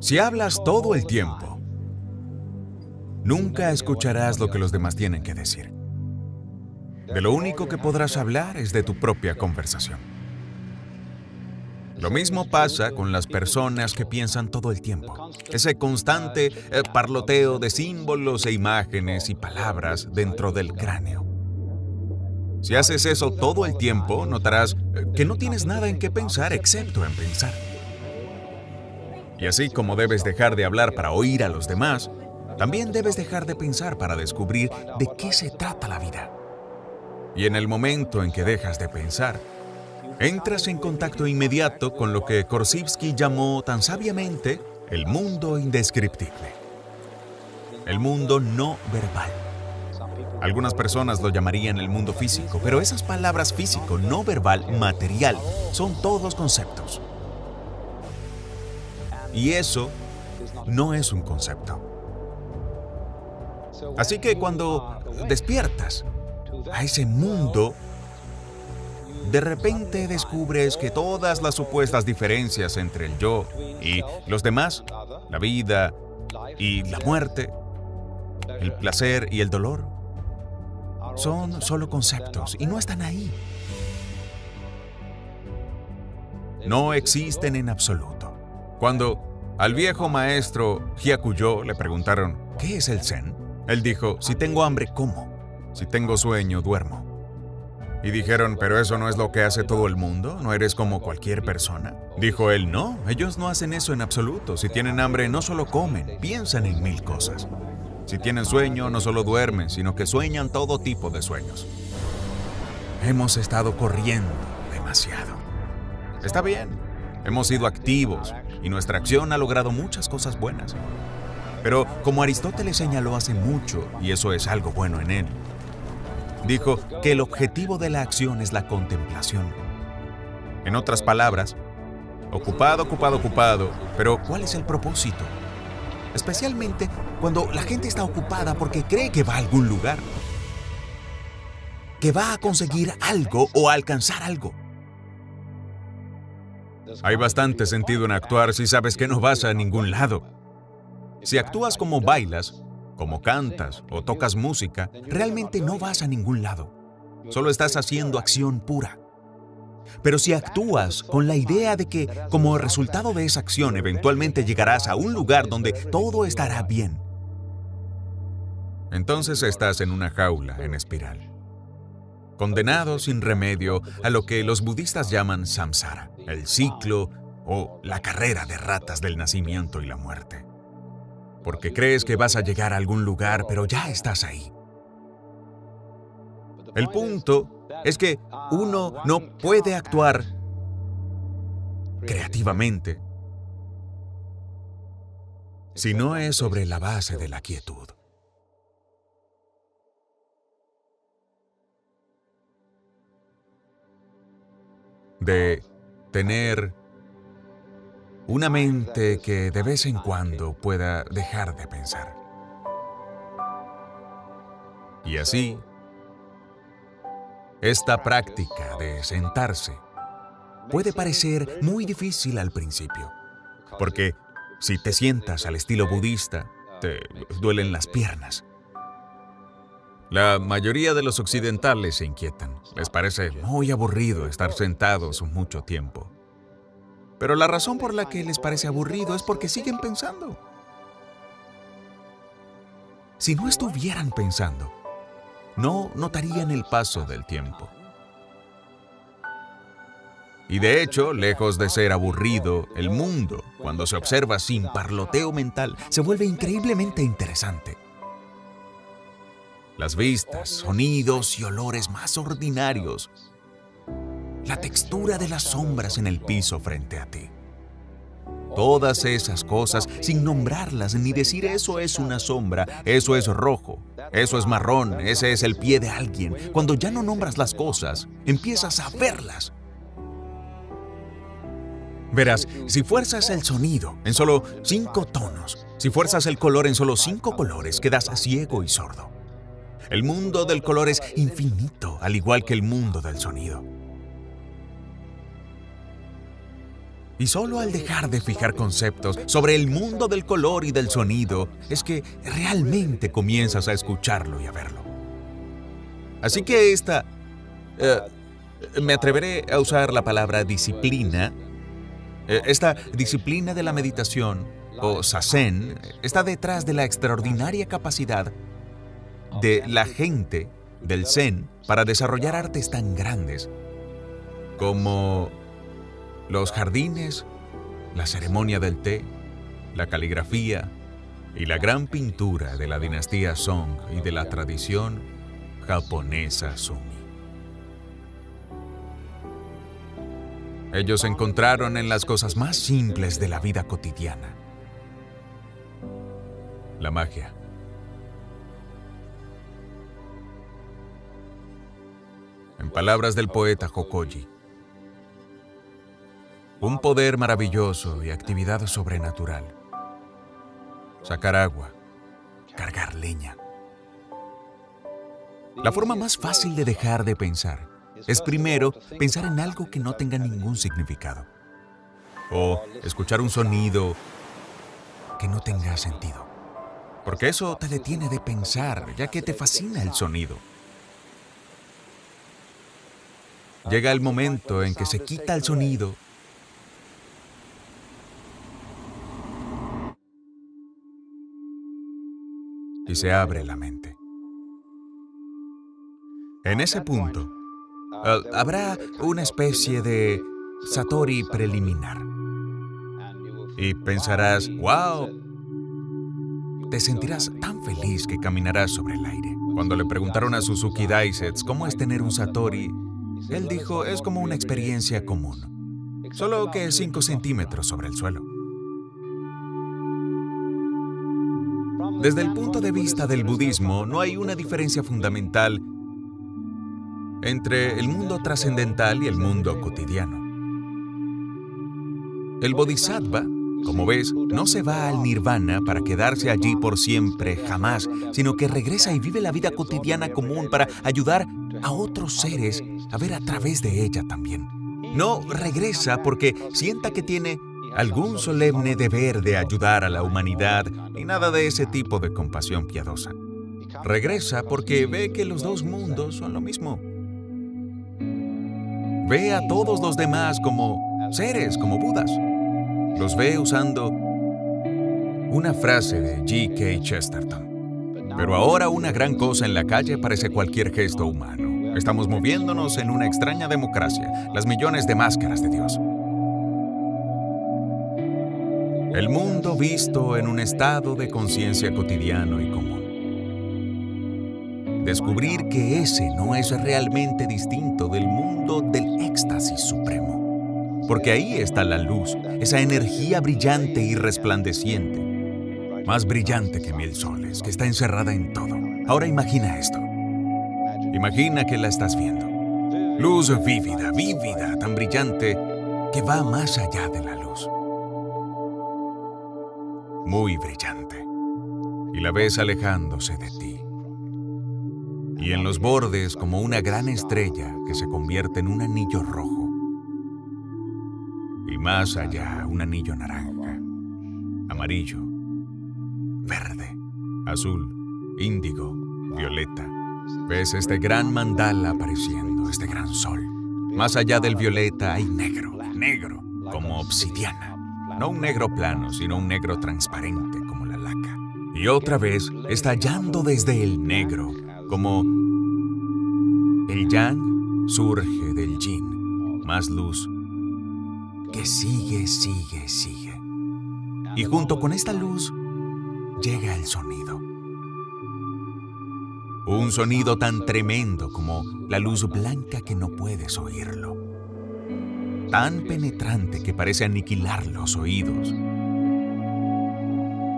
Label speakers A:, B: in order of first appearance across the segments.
A: Si hablas todo el tiempo, nunca escucharás lo que los demás tienen que decir. De lo único que podrás hablar es de tu propia conversación. Lo mismo pasa con las personas que piensan todo el tiempo. Ese constante parloteo de símbolos e imágenes y palabras dentro del cráneo. Si haces eso todo el tiempo, notarás que no tienes nada en qué pensar excepto en pensar. Y así como debes dejar de hablar para oír a los demás, también debes dejar de pensar para descubrir de qué se trata la vida. Y en el momento en que dejas de pensar, entras en contacto inmediato con lo que Korzybski llamó tan sabiamente el mundo indescriptible. El mundo no verbal. Algunas personas lo llamarían el mundo físico, pero esas palabras físico, no verbal, material, son todos conceptos. Y eso no es un concepto. Así que cuando despiertas a ese mundo, de repente descubres que todas las supuestas diferencias entre el yo y los demás, la vida y la muerte, el placer y el dolor, son solo conceptos y no están ahí. No existen en absoluto. Cuando al viejo maestro Hyakuyo le preguntaron, ¿qué es el Zen? Él dijo, si tengo hambre, como. Si tengo sueño, duermo. Y dijeron, ¿pero eso no es lo que hace todo el mundo? ¿No eres como cualquier persona? Dijo él, no, ellos no hacen eso en absoluto. Si tienen hambre, no solo comen, piensan en 1000 cosas. Si tienen sueño, no solo duermen, sino que sueñan todo tipo de sueños. Hemos estado corriendo demasiado. Está bien, hemos sido activos y nuestra acción ha logrado muchas cosas buenas. Pero como Aristóteles señaló hace mucho, y eso es algo bueno en él, dijo que el objetivo de la acción es la contemplación. En otras palabras, ocupado, pero ¿cuál es el propósito? Especialmente cuando la gente está ocupada porque cree que va a algún lugar, que va a conseguir algo o a alcanzar algo. Hay bastante sentido en actuar si sabes que no vas a ningún lado. Si actúas como bailas, como cantas o tocas música, realmente no vas a ningún lado. Solo estás haciendo acción pura. Pero si actúas con la idea de que, como resultado de esa acción, eventualmente llegarás a un lugar donde todo estará bien, entonces estás en una jaula en espiral, condenado sin remedio a lo que los budistas llaman samsara, el ciclo o la carrera de ratas del nacimiento y la muerte. Porque crees que vas a llegar a algún lugar, pero ya estás ahí. El punto es que uno no puede actuar creativamente si no es sobre la base de la quietud. De tener una mente que de vez en cuando pueda dejar de pensar. Y así, esta práctica de sentarse puede parecer muy difícil al principio, porque si te sientas al estilo budista, te duelen las piernas. La mayoría de los occidentales se inquietan. Les parece muy aburrido estar sentados mucho tiempo. Pero la razón por la que les parece aburrido es porque siguen pensando. Si no estuvieran pensando, no notarían el paso del tiempo. Y de hecho, lejos de ser aburrido, el mundo, cuando se observa sin parloteo mental, se vuelve increíblemente interesante. Las vistas, sonidos y olores más ordinarios, la textura de las sombras en el piso frente a ti. Todas esas cosas, sin nombrarlas ni decir eso es una sombra, eso es rojo, eso es marrón, ese es el pie de alguien. Cuando ya no nombras las cosas, empiezas a verlas. Verás, si fuerzas el sonido en solo 5 tonos, si fuerzas el color en solo 5 colores, quedas ciego y sordo. El mundo del color es infinito, al igual que el mundo del sonido. Y solo al dejar de fijar conceptos sobre el mundo del color y del sonido es que realmente comienzas a escucharlo y a verlo. Así que me atreveré a usar la palabra disciplina. Esta disciplina de la meditación, o zazen, está detrás de la extraordinaria capacidad de la gente del Zen para desarrollar artes tan grandes como los jardines, la ceremonia del té, la caligrafía y la gran pintura de la dinastía Song y de la tradición japonesa Sumi. Ellos encontraron en las cosas más simples de la vida cotidiana la magia. En palabras del poeta Hokoji, un poder maravilloso y actividad sobrenatural. Sacar agua, cargar leña. La forma más fácil de dejar de pensar es primero pensar en algo que no tenga ningún significado. O escuchar un sonido que no tenga sentido. Porque eso te detiene de pensar, ya que te fascina el sonido. Llega el momento en que se quita el sonido y se abre la mente. En ese punto, habrá una especie de satori preliminar. Y pensarás, ¡wow! Te sentirás tan feliz que caminarás sobre el aire. Cuando le preguntaron a Suzuki Daisetsu cómo es tener un satori, él dijo, es como una experiencia común, solo que 5 centímetros sobre el suelo. Desde el punto de vista del budismo, no hay una diferencia fundamental entre el mundo trascendental y el mundo cotidiano. El bodhisattva, como ves, no se va al nirvana para quedarse allí por siempre, jamás, sino que regresa y vive la vida cotidiana común para ayudar a otros seres a ver a través de ella también. No regresa porque sienta que tiene algún solemne deber de ayudar a la humanidad ni nada de ese tipo de compasión piadosa. Regresa porque ve que los dos mundos son lo mismo. Ve a todos los demás como seres, como Budas. Los ve usando una frase de G.K. Chesterton. Pero ahora una gran cosa en la calle parece cualquier gesto humano. Estamos moviéndonos en una extraña democracia, las millones de máscaras de Dios. El mundo visto en un estado de conciencia cotidiano y común. Descubrir que ese no es realmente distinto del mundo del éxtasis supremo. Porque ahí está la luz, esa energía brillante y resplandeciente, más brillante que 1000 soles, que está encerrada en todo. Ahora imagina esto. Imagina que la estás viendo. Luz vívida, vívida, tan brillante que va más allá de la luz. Muy brillante. Y la ves alejándose de ti. Y en los bordes como una gran estrella que se convierte en un anillo rojo. Y más allá, un anillo naranja, amarillo, verde, azul, índigo, violeta. Ves este gran mandala apareciendo, este gran sol. Más allá del violeta hay negro, negro, como obsidiana. No un negro plano, sino un negro transparente, como la laca. Y otra vez, estallando desde el negro, como el yang surge del yin. Más luz que sigue, sigue, sigue. Y junto con esta luz llega el sonido. Un sonido tan tremendo como la luz blanca que no puedes oírlo. Tan penetrante que parece aniquilar los oídos.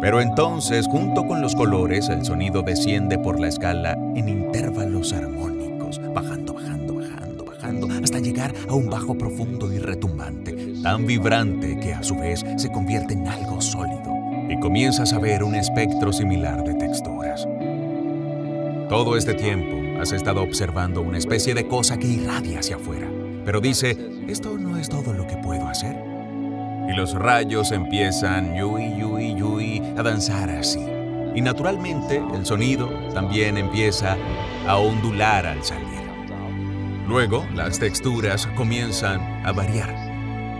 A: Pero entonces, junto con los colores, el sonido desciende por la escala en intervalos armónicos, bajando, bajando, bajando, bajando, hasta llegar a un bajo profundo y retumbante, tan vibrante que a su vez se convierte en algo sólido, y comienzas a ver un espectro similar de texturas. Todo este tiempo has estado observando una especie de cosa que irradia hacia afuera, pero dice, esto no es todo lo que puedo hacer. y los rayos empiezan yui, yui, yui a danzar así. Y naturalmente el sonido también empieza a ondular al salir. Luego las texturas comienzan a variar.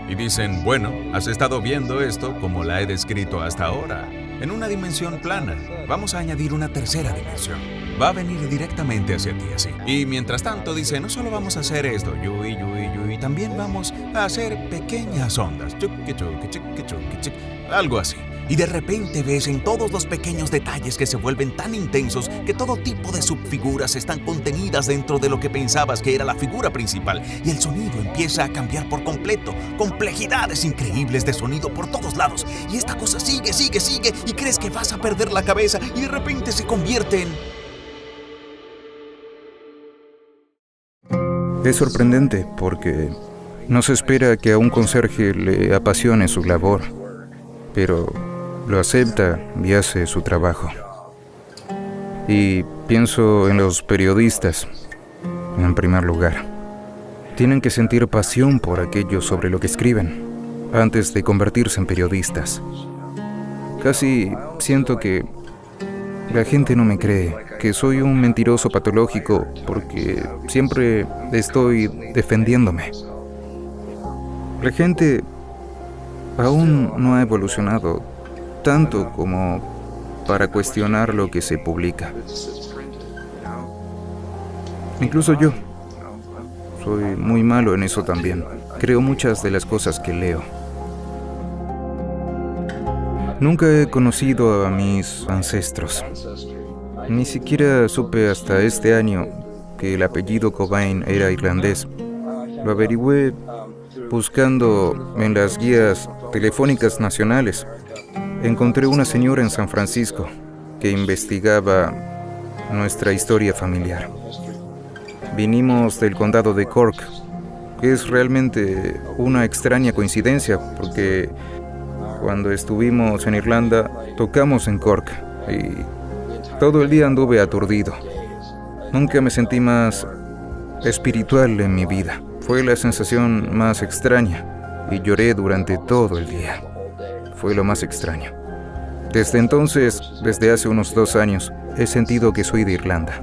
A: Y dicen, bueno, has estado viendo esto como la he descrito hasta ahora, en una dimensión plana. Vamos a añadir una tercera dimensión. Va a venir directamente hacia ti así. Y mientras tanto dice, no solo vamos a hacer esto, yui, yui, yui, también vamos a hacer pequeñas ondas. Chuki, chuki, chuki, chuki, chuki, algo así. Y de repente ves en todos los pequeños detalles que se vuelven tan intensos que todo tipo de subfiguras están contenidas dentro de lo que pensabas que era la figura principal. Y el sonido empieza a cambiar por completo. Complejidades increíbles de sonido por todos lados. Y esta cosa sigue, sigue, sigue. Y crees que vas a perder la cabeza. Y de repente se convierte en...
B: Es sorprendente porque no se espera que a un conserje le apasione su labor, pero lo acepta y hace su trabajo. Y pienso en los periodistas, en primer lugar. Tienen que sentir pasión por aquello sobre lo que escriben, antes de convertirse en periodistas. Casi siento que la gente no me cree, que soy un mentiroso patológico porque siempre estoy defendiéndome. La gente aún no ha evolucionado tanto como para cuestionar lo que se publica. Incluso yo soy muy malo en eso también. Creo muchas de las cosas que leo. Nunca he conocido a mis ancestros. Ni siquiera supe hasta este año que el apellido Cobain era irlandés. Lo averigüé buscando en las guías telefónicas nacionales. Encontré una señora en San Francisco que investigaba nuestra historia familiar. Vinimos del condado de Cork, que es realmente una extraña coincidencia porque cuando estuvimos en Irlanda tocamos en Cork y todo el día anduve aturdido. Nunca me sentí más espiritual en mi vida. Fue la sensación más extraña y lloré durante todo el día. Fue lo más extraño. Desde entonces, desde hace unos 2 años, he sentido que soy de Irlanda.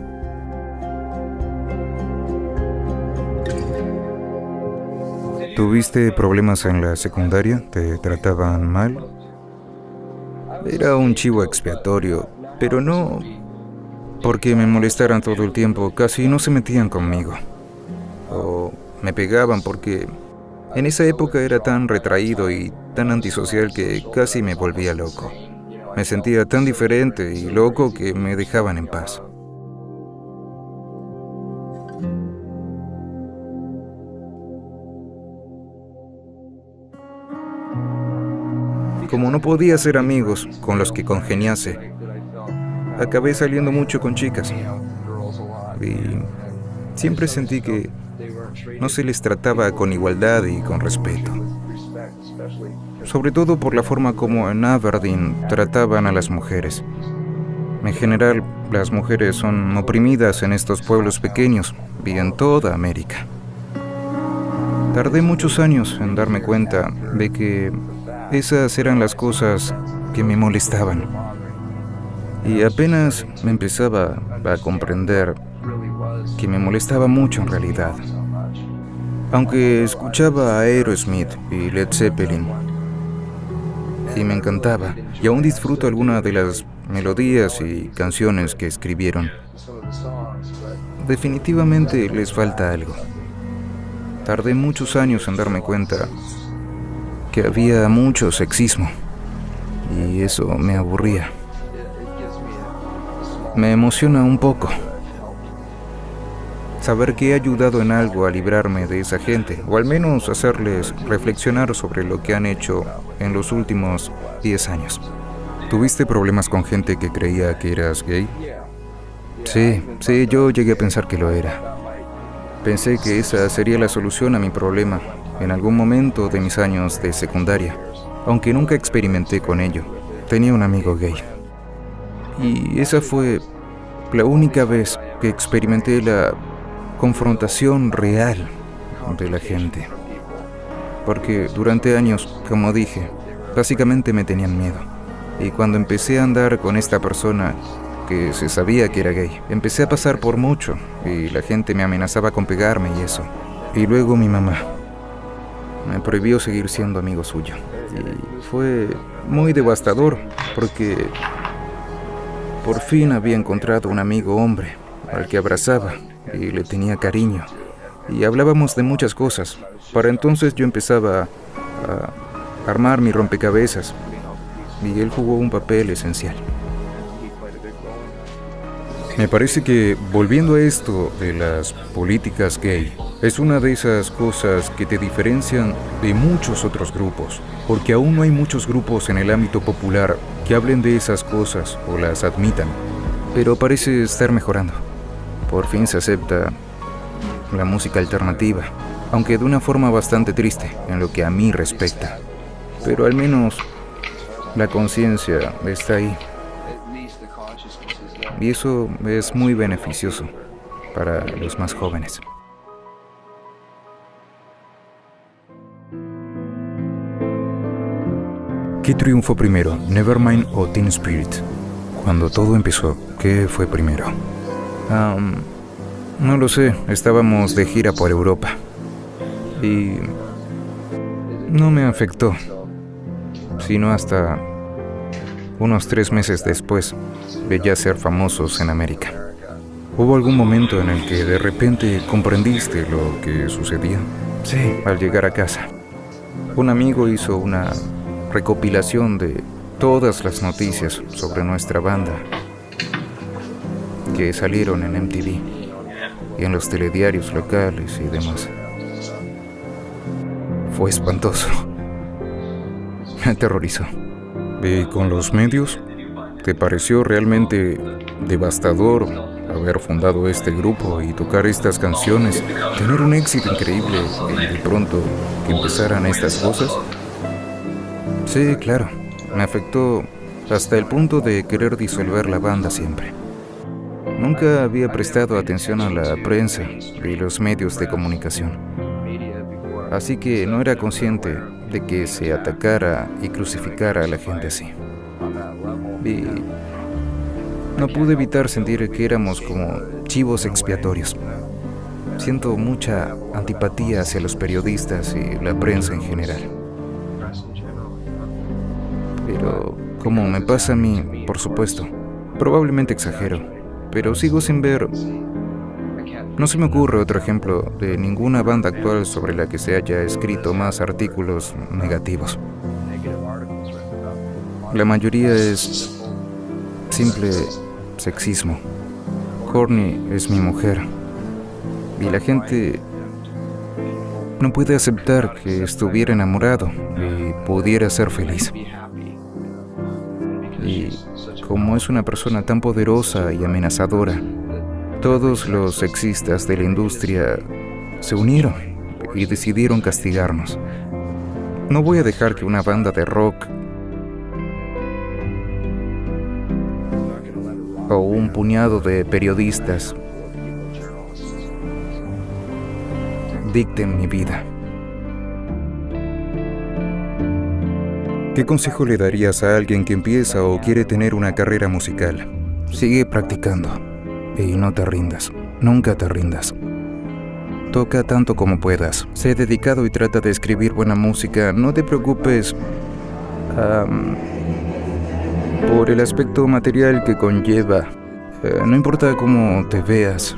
B: ¿Tuviste problemas en la secundaria? ¿Te trataban mal? Era un chivo expiatorio, pero no porque me molestaran todo el tiempo. Casi no se metían conmigo. O me pegaban porque en esa época era tan retraído y tan antisocial que casi me volvía loco. Me sentía tan diferente y loco que me dejaban en paz. Como no podía hacer amigos con los que congeniase, acabé saliendo mucho con chicas. Y siempre sentí que no se les trataba con igualdad y con respeto. Sobre todo por la forma como en Aberdeen trataban a las mujeres. En general, las mujeres son oprimidas en estos pueblos pequeños y en toda América. Tardé muchos años en darme cuenta de que esas eran las cosas que me molestaban. Y apenas me empezaba a comprender que me molestaba mucho en realidad. Aunque escuchaba a Aerosmith y Led Zeppelin, y me encantaba, y aún disfruto algunas de las melodías y canciones que escribieron. Definitivamente les falta algo. Tardé muchos años en darme cuenta que había mucho sexismo, y eso me aburría. Me emociona un poco saber que he ayudado en algo a librarme de esa gente, o al menos hacerles reflexionar sobre lo que han hecho en los últimos 10 años. ¿Tuviste problemas con gente que creía que eras gay? Sí, yo llegué a pensar que lo era. Pensé que esa sería la solución a mi problema en algún momento de mis años de secundaria, aunque nunca experimenté con ello. Tenía un amigo gay. Y esa fue la única vez que experimenté la confrontación real de la gente. porque durante años, como dije, básicamente me tenían miedo. Y cuando empecé a andar con esta persona que se sabía que era gay, empecé a pasar por mucho y la gente me amenazaba con pegarme y eso. Y luego mi mamá me prohibió seguir siendo amigo suyo. Y fue muy devastador porque por fin había encontrado un amigo hombre al que abrazaba y le tenía cariño. Y hablábamos de muchas cosas. Para entonces yo empezaba a armar mi rompecabezas y él jugó un papel esencial. Me parece que, volviendo a esto de las políticas gay, es una de esas cosas que te diferencian de muchos otros grupos, porque aún no hay muchos grupos en el ámbito popular que hablen de esas cosas o las admitan, pero parece estar mejorando. Por fin se acepta la música alternativa, aunque de una forma bastante triste en lo que a mí respecta, pero al menos la conciencia está ahí. Y eso es muy beneficioso para los más jóvenes. ¿Qué triunfó primero, Nevermind o Teen Spirit? Cuando todo empezó, ¿qué fue primero? No lo sé, estábamos de gira por Europa y no me afectó, sino hasta unos 3 meses después de ya ser famosos en América. ¿Hubo algún momento en el que de repente comprendiste lo que sucedía? Sí, al llegar a casa. Un amigo hizo una recopilación de todas las noticias sobre nuestra banda que salieron en MTV y en los telediarios locales y demás. Fue espantoso. Me aterrorizó. ¿Y con los medios? ¿Te pareció realmente devastador haber fundado este grupo y tocar estas canciones, tener un éxito increíble y de pronto que empezaran estas cosas? Sí, claro. Me afectó hasta el punto de querer disolver la banda siempre. Nunca había prestado atención a la prensa y los medios de comunicación. Así que no era consciente de que se atacara y crucificara a la gente así. Y no pude evitar sentir que éramos como chivos expiatorios. Siento mucha antipatía hacia los periodistas y la prensa en general. Pero como me pasa a mí, por supuesto, probablemente exagero, pero sigo sin ver. No se me ocurre otro ejemplo de ninguna banda actual sobre la que se haya escrito más artículos negativos. La mayoría es simple sexismo. Courtney es mi mujer y la gente no puede aceptar que estuviera enamorado y pudiera ser feliz. Y como es una persona tan poderosa y amenazadora, todos los sexistas de la industria se unieron y decidieron castigarnos. No voy a dejar que una banda de rock o un puñado de periodistas dicten mi vida. ¿Qué consejo le darías a alguien que empieza o quiere tener una carrera musical? Sigue practicando y no te rindas. Nunca te rindas. Toca tanto como puedas. Sé dedicado y trata de escribir buena música. No te preocupes por el aspecto material que conlleva. No importa cómo te veas,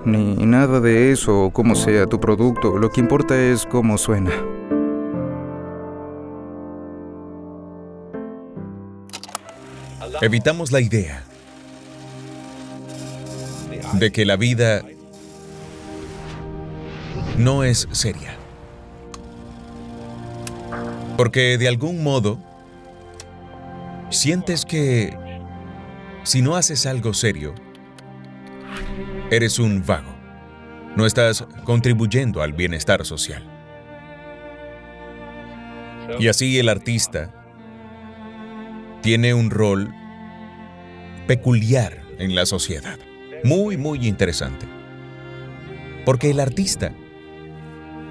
B: ni nada de eso o cómo sea tu producto. Lo que importa es cómo suena.
A: Evitamos la idea de que la vida no es seria. Porque de algún modo sientes que si no haces algo serio, eres un vago. No estás contribuyendo al bienestar social. Y así el artista tiene un rol peculiar en la sociedad. Muy, muy interesante. Porque el artista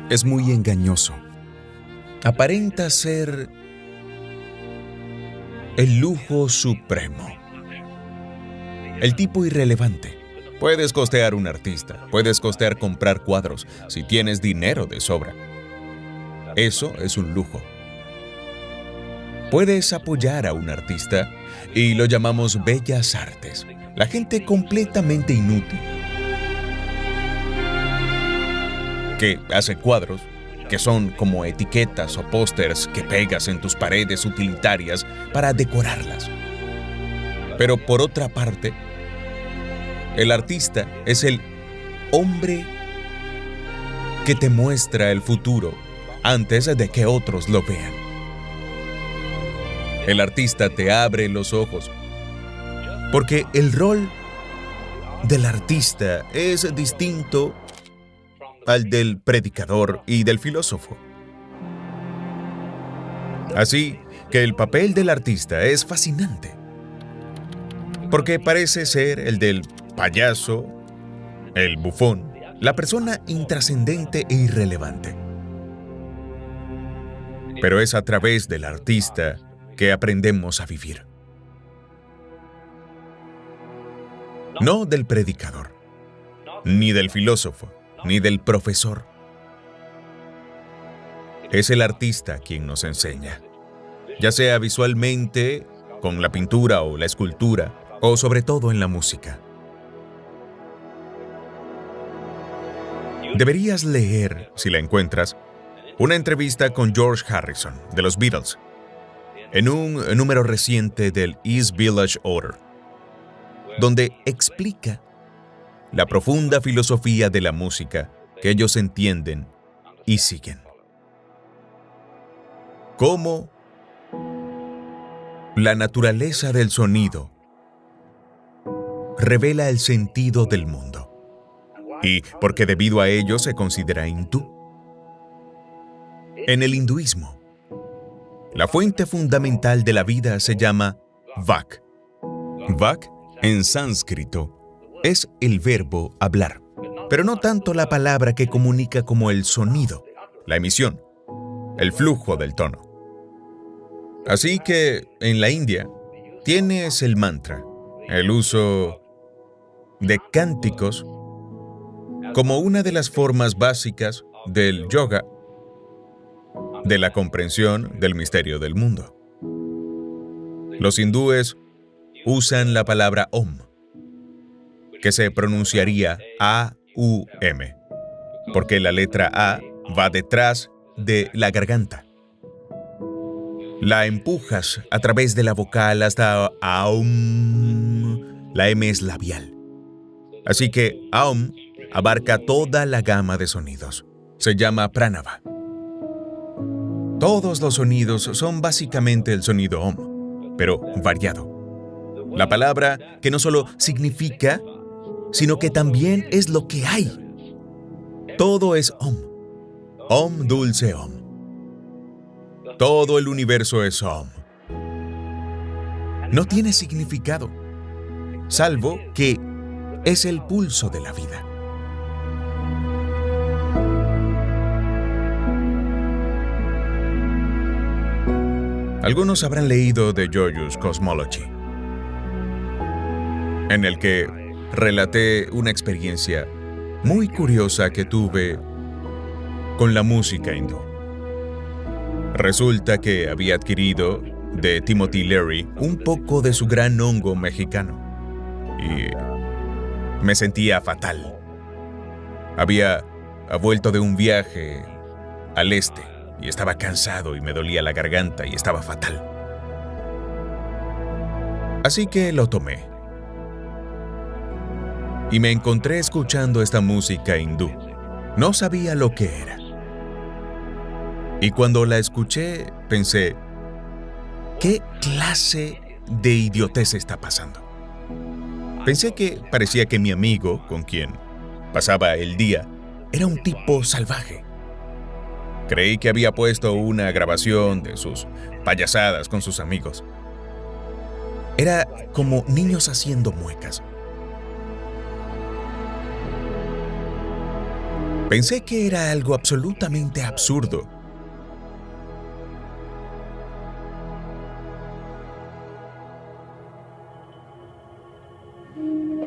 A: es muy engañoso. aparenta ser el lujo supremo, el tipo irrelevante. Puedes costear un artista, puedes costear comprar cuadros si tienes dinero de sobra. Eso es un lujo. Puedes apoyar a un artista y lo llamamos bellas artes. La gente completamente inútil que hace cuadros que son como etiquetas o pósters que pegas en tus paredes utilitarias para decorarlas. Pero por otra parte, el artista es el hombre que te muestra el futuro antes de que otros lo vean. El artista te abre los ojos, porque el rol del artista es distinto al del predicador y del filósofo. Así que el papel del artista es fascinante, porque parece ser el del payaso, el bufón, la persona intrascendente e irrelevante. Pero es a través del artista que aprendemos a vivir. No del predicador, ni del filósofo, ni del profesor. Es el artista quien nos enseña, ya sea visualmente, con la pintura o la escultura, o sobre todo en la música. Deberías leer, si la encuentras, una entrevista con George Harrison, de los Beatles, en un número reciente del East Village Order, donde explica la profunda filosofía de la música que ellos entienden y siguen. Cómo la naturaleza del sonido revela el sentido del mundo, y porque debido a ello se considera hindú. En el hinduismo, la fuente fundamental de la vida se llama Vak. Vak, en sánscrito, es el verbo hablar, pero no tanto la palabra que comunica como el sonido, la emisión, el flujo del tono. Así que, en la India, tienes el mantra, el uso de cánticos, como una de las formas básicas del yoga, de la comprensión del misterio del mundo. Los hindúes usan la palabra Om, que se pronunciaría A-U-M, porque la letra A va detrás de la garganta. La empujas a través de la vocal hasta Aum. La M es labial. Así que Aum abarca toda la gama de sonidos. Se llama Pranava. Todos los sonidos son básicamente el sonido Om, pero variado. La palabra que no solo significa, sino que también es lo que hay. Todo es Om. Om dulce Om. Todo el universo es Om. No tiene significado, salvo que es el pulso de la vida. Algunos habrán leído de Joyous Cosmology, en el que relaté una experiencia muy curiosa que tuve con la música hindú. Resulta que había adquirido de Timothy Leary un poco de su gran hongo mexicano y me sentía fatal. Había vuelto de un viaje al este y estaba cansado y me dolía la garganta y estaba fatal. Así que lo tomé y me encontré escuchando esta música hindú. No sabía lo que era. Y cuando la escuché, pensé, ¿qué clase de idiotez está pasando? Pensé que parecía que mi amigo, con quien pasaba el día, era un tipo salvaje. Creí que había puesto una grabación de sus payasadas con sus amigos. Era como niños haciendo muecas. Pensé que era algo absolutamente absurdo.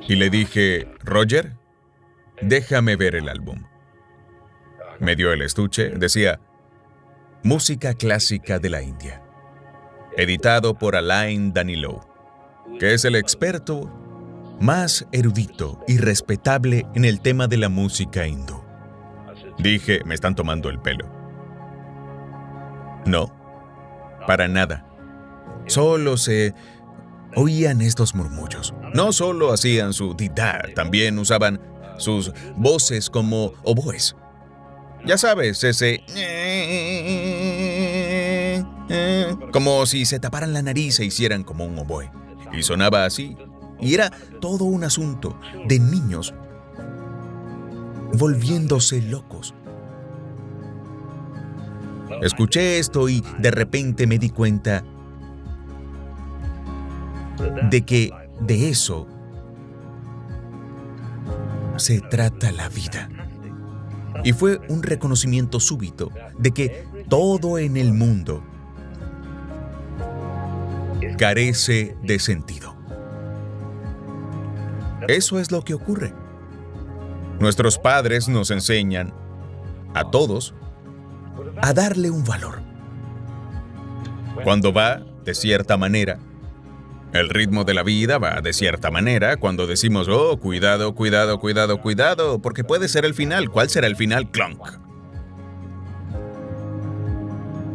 A: Y le dije, Roger, déjame ver el álbum. Me dio el estuche, decía, Música clásica de la India, editado por Alain Danilov, que es el experto más erudito y respetable en el tema de la música hindú. Dije, me están tomando el pelo. No, para nada. Solo se oían estos murmullos. No solo hacían su didá, también usaban sus voces como oboes. Ya sabes, ese... como si se taparan la nariz e hicieran como un oboe. Y sonaba así. Y era todo un asunto de niños volviéndose locos. Escuché esto y de repente me di cuenta de que de eso se trata la vida. Y fue un reconocimiento súbito de que todo en el mundo carece de sentido. Eso es lo que ocurre. Nuestros padres nos enseñan a todos a darle un valor. Cuando va de cierta manera, el ritmo de la vida va de cierta manera. Cuando decimos, oh, cuidado, cuidado, cuidado, cuidado, porque puede ser el final. ¿Cuál será el final? Clonk.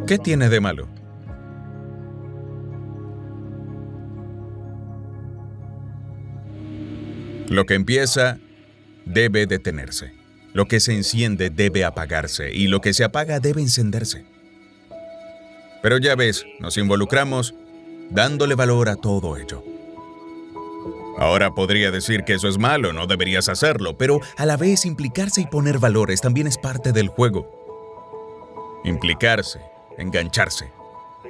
A: ¿Qué tiene de malo? Lo que empieza debe detenerse. Lo que se enciende debe apagarse y lo que se apaga debe encenderse. Pero ya ves, nos involucramos dándole valor a todo ello. Ahora podría decir que eso es malo, no deberías hacerlo, pero a la vez implicarse y poner valores también es parte del juego. Implicarse, engancharse.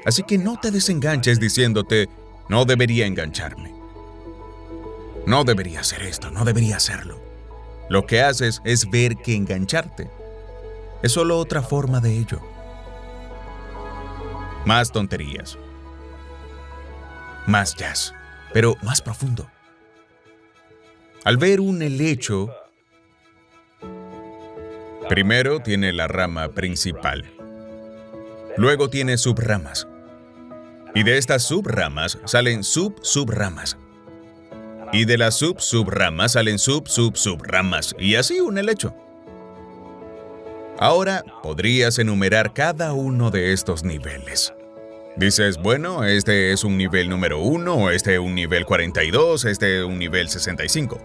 A: Así que no te desenganches diciéndote, no debería engancharme. No debería hacer esto, no debería hacerlo. Lo que haces es ver que engancharte es solo otra forma de ello. Más tonterías. Más jazz, pero más profundo. Al ver un helecho, primero tiene la rama principal. Luego tiene subramas. Y de estas subramas salen subramas. Y de las subramas salen subramas. Y así un helecho. Ahora podrías enumerar cada uno de estos niveles. Dices, bueno, este es un nivel número 1, este un nivel 42, este un nivel 65.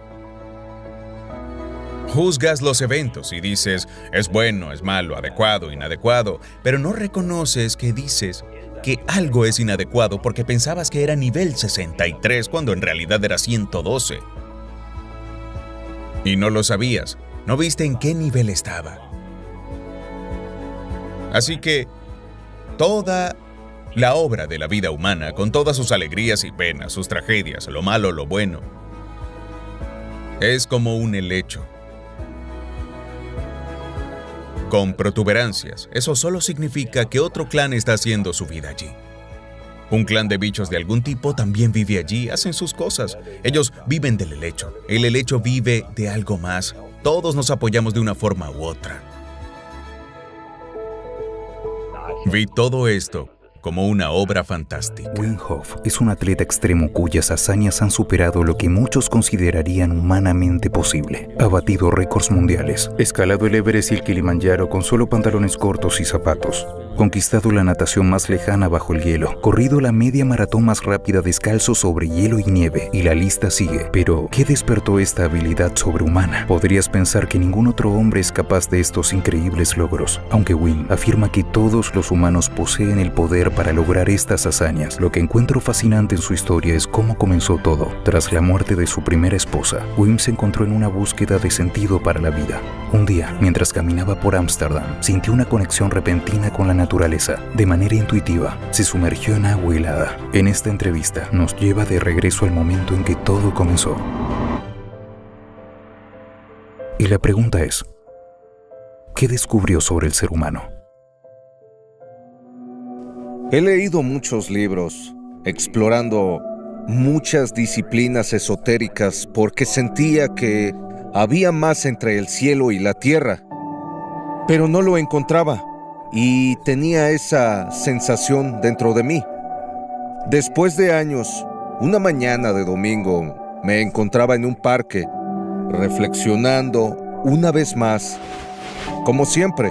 A: Juzgas los eventos y dices, es bueno, es malo, adecuado, inadecuado, pero no reconoces que dices que algo es inadecuado porque pensabas que era nivel 63 cuando en realidad era 112. Y no lo sabías, no viste en qué nivel estaba. Así que toda la obra de la vida humana, con todas sus alegrías y penas, sus tragedias, lo malo, lo bueno, es como un helecho. Con protuberancias, eso solo significa que otro clan está haciendo su vida allí. Un clan de bichos de algún tipo también vive allí, hacen sus cosas. Ellos viven del helecho. El helecho vive de algo más. Todos nos apoyamos de una forma u otra. Vi todo esto como una obra fantástica.
B: Wim Hof es un atleta extremo cuyas hazañas han superado lo que muchos considerarían humanamente posible. Ha batido récords mundiales, escalado el Everest y el Kilimanjaro con solo pantalones cortos y zapatos, conquistado la natación más lejana bajo el hielo, corrido la media maratón más rápida descalzo sobre hielo y nieve, y la lista sigue. Pero, ¿qué despertó esta habilidad sobrehumana? Podrías pensar que ningún otro hombre es capaz de estos increíbles logros, aunque Wim afirma que todos los humanos poseen el poder para lograr estas hazañas. Lo que encuentro fascinante en su historia es cómo comenzó todo. Tras la muerte de su primera esposa, Wim se encontró en una búsqueda de sentido para la vida. Un día, mientras caminaba por Ámsterdam, sintió una conexión repentina con la naturaleza. De manera intuitiva, se sumergió en agua helada. En esta entrevista, nos lleva de regreso al momento en que todo comenzó. Y la pregunta es, ¿qué descubrió sobre el ser humano?
C: He leído muchos libros explorando muchas disciplinas esotéricas porque sentía que había más entre el cielo y la tierra, pero no lo encontraba y tenía esa sensación dentro de mí. Después de años, una mañana de domingo, me encontraba en un parque, reflexionando una vez más. Como siempre,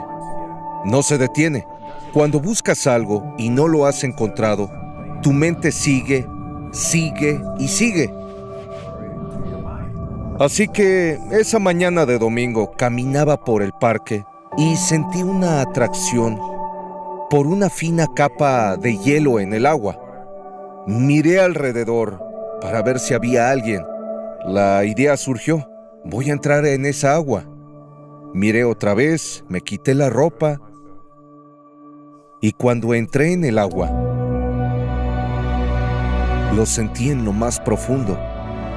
C: no se detiene. Cuando buscas algo y no lo has encontrado, tu mente sigue, sigue y sigue. Así que esa mañana de domingo caminaba por el parque y sentí una atracción por una fina capa de hielo en el agua. Miré alrededor para ver si había alguien. La idea surgió: voy a entrar en esa agua. Miré otra vez, me quité la ropa y cuando entré en el agua, lo sentí en lo más profundo.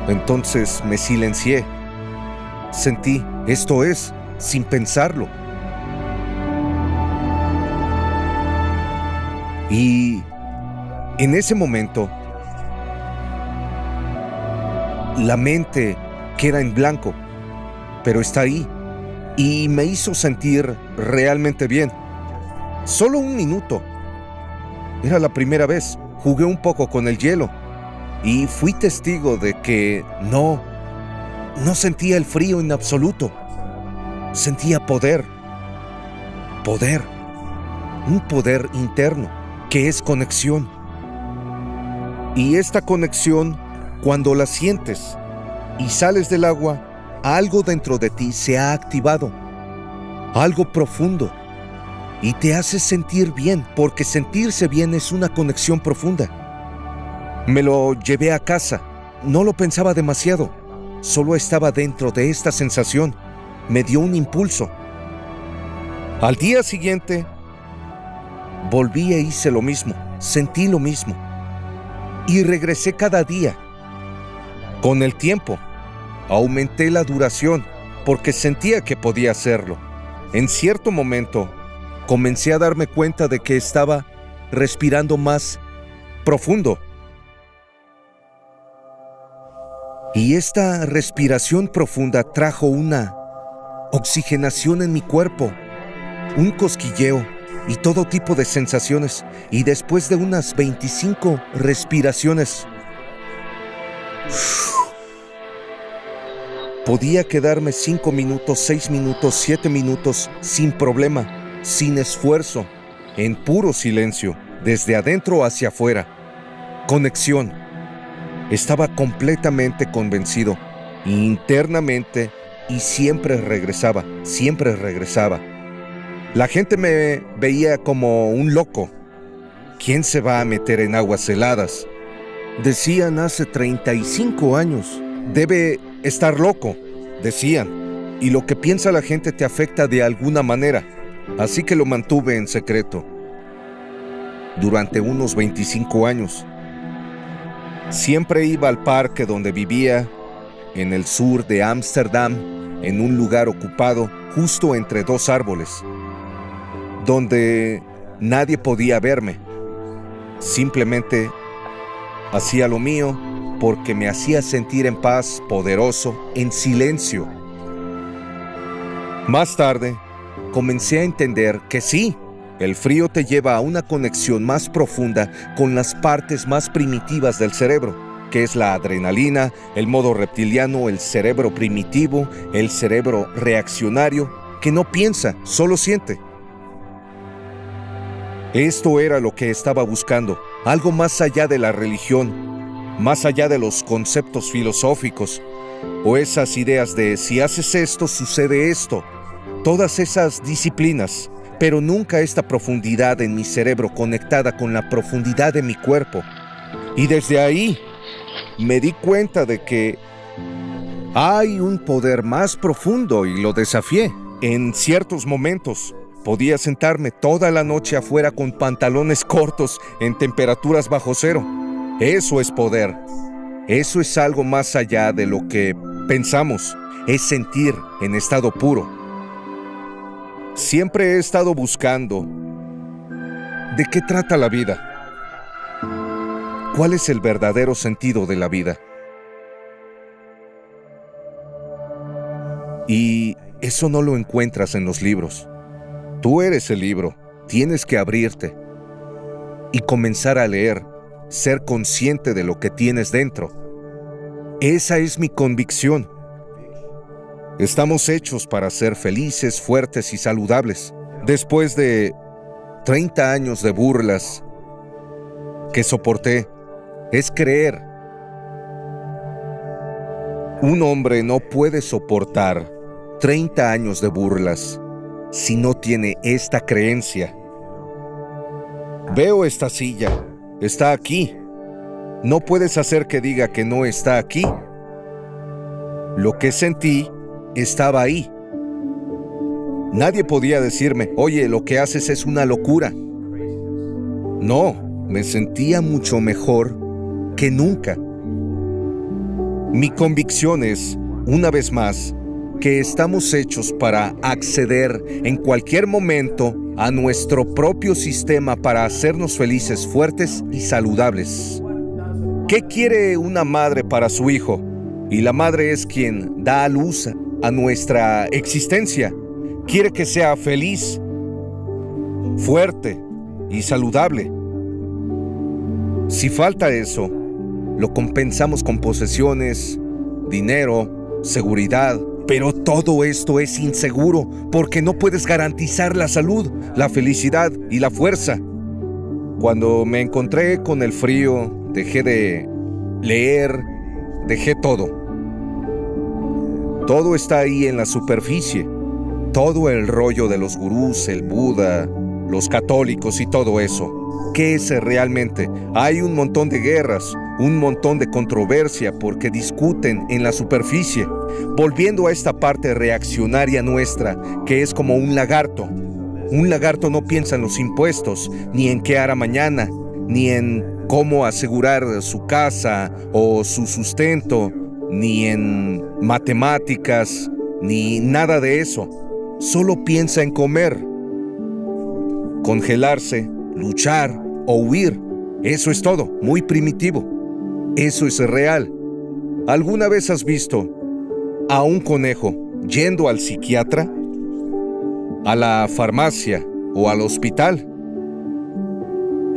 C: Entonces me silencié. Sentí, esto es, sin pensarlo. Y en ese momento, la mente queda en blanco, pero está ahí. Y me hizo sentir realmente bien. Solo un minuto. Era la primera vez. Jugué un poco con el hielo y fui testigo de que no sentía el frío en absoluto. Sentía poder. Poder. Un poder interno que es conexión. Y esta conexión, cuando la sientes y sales del agua, algo dentro de ti se ha activado, algo profundo, y te hace sentir bien, porque sentirse bien es una conexión profunda. Me lo llevé a casa, no lo pensaba demasiado, solo estaba dentro de esta sensación, me dio un impulso. Al día siguiente, volví e hice lo mismo, sentí lo mismo, y regresé cada día. Con el tiempo, aumenté la duración porque sentía que podía hacerlo. En cierto momento, comencé a darme cuenta de que estaba respirando más profundo. Y esta respiración profunda trajo una oxigenación en mi cuerpo, un cosquilleo y todo tipo de sensaciones. Y después de unas 25 respiraciones, podía quedarme 5 minutos, 6 minutos, 7 minutos sin problema, sin esfuerzo, en puro silencio, desde adentro hacia afuera. Conexión. Estaba completamente convencido, internamente, y siempre regresaba, siempre regresaba. La gente me veía como un loco. ¿Quién se va a meter en aguas heladas? Decían hace 35 años. Debe estar loco, decían. Y lo que piensa la gente te afecta de alguna manera. Así que lo mantuve en secreto. Durante unos 25 años. Siempre iba al parque donde vivía, en el sur de Ámsterdam, en un lugar ocupado justo entre 2 árboles, donde nadie podía verme. Simplemente hacía lo mío porque me hacía sentir en paz, poderoso, en silencio. Más tarde, comencé a entender que sí, el frío te lleva a una conexión más profunda con las partes más primitivas del cerebro, que es la adrenalina, el modo reptiliano, el cerebro primitivo, el cerebro reaccionario, que no piensa, solo siente. Esto era lo que estaba buscando, algo más allá de la religión, más allá de los conceptos filosóficos, o esas ideas de si haces esto, sucede esto, todas esas disciplinas, pero nunca esta profundidad en mi cerebro conectada con la profundidad de mi cuerpo. Y desde ahí me di cuenta de que hay un poder más profundo y lo desafié. En ciertos momentos podía sentarme toda la noche afuera con pantalones cortos en temperaturas bajo cero. Eso es poder. Eso es algo más allá de lo que pensamos. Es sentir en estado puro. Siempre he estado buscando ¿de qué trata la vida? ¿Cuál es el verdadero sentido de la vida? Y eso no lo encuentras en los libros. Tú eres el libro. Tienes que abrirte y comenzar a leer, ser consciente de lo que tienes dentro. Esa es mi convicción. Estamos hechos para ser felices, fuertes y saludables. Después de 30 años de burlas que soporté, es creer. Un hombre no puede soportar 30 años de burlas si no tiene esta creencia. Veo esta silla, está aquí. No puedes hacer que diga que no está aquí. Lo que sentí estaba ahí. Nadie podía decirme, oye, lo que haces es una locura. No, me sentía mucho mejor que nunca. Mi convicción es, una vez más, que estamos hechos para acceder en cualquier momento a nuestro propio sistema para hacernos felices, fuertes y saludables. ¿Qué quiere una madre para su hijo? Y la madre es quien da a luz a nuestra existencia. Quiere que sea feliz, fuerte y saludable. Si falta eso, lo compensamos con posesiones, dinero, seguridad. Pero todo esto es inseguro porque no puedes garantizar la salud, la felicidad y la fuerza. Cuando me encontré con el frío, dejé de leer, dejé todo. Todo está ahí en la superficie. Todo el rollo de los gurús, el Buda, los católicos y todo eso. ¿Qué es realmente? Hay un montón de guerras, un montón de controversia porque discuten en la superficie. Volviendo a esta parte reaccionaria nuestra, que es como un lagarto. Un lagarto no piensa en los impuestos, ni en qué hará mañana, ni en cómo asegurar su casa o su sustento, ni en matemáticas, ni nada de eso. Solo piensa en comer, congelarse, luchar o huir. Eso es todo, muy primitivo. Eso es real. ¿Alguna vez has visto a un conejo yendo al psiquiatra, a la farmacia o al hospital?